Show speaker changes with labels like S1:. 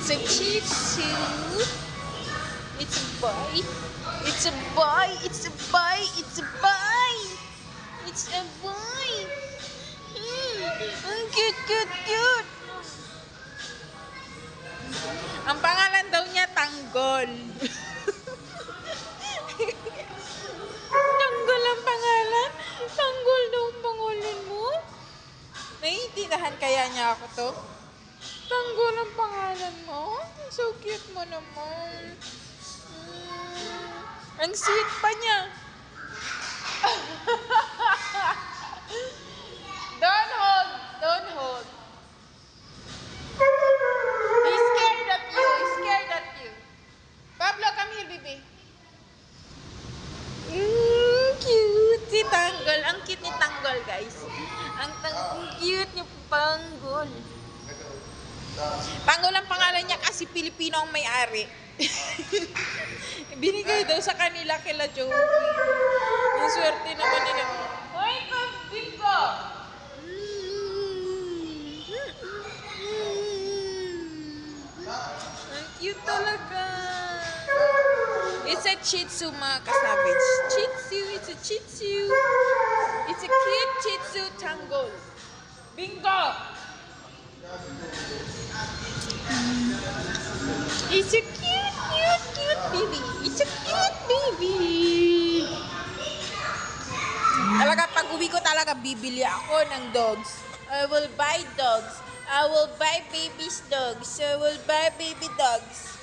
S1: It's a Shih Tzu. It's a boy. It's a boy. It's a boy. It's a boy. It's a boy. Ang cute, cute, cute. Ang pangalan daw niya, Tanggol. Tanggol ang pangalan? Tanggol daw ang pangalan mo? Naiintindihan kaya niya ako to? Tanggol ang pangalan mo? So cute mo naman. Ang sweet pa niya. Don't hold. Don't hold. He's scared at you. He's scared at you. Pablo, come here, baby. Cute si Tanggol. Ang cute ni Tanggol, guys. Ang cute ni Tanggol. Tanggol ang pangalan niya kasi Pilipino ang may-ari. Binigay daw sa kanila kila Joey. Ang swerte naman nila. Hoy, Bingo! Ang cute talaga. It's a Shih Tzu, mga kasavage. Shih Tzu, it's a Shih Tzu. It's a cute Shih Tzu Tanggol. Bingo! It's a cute, cute, cute baby. It's a cute baby. Talaga, pag uwi ko talaga, bibili ako ng dogs. I will buy dogs. I will buy baby's dogs. I will buy baby dogs.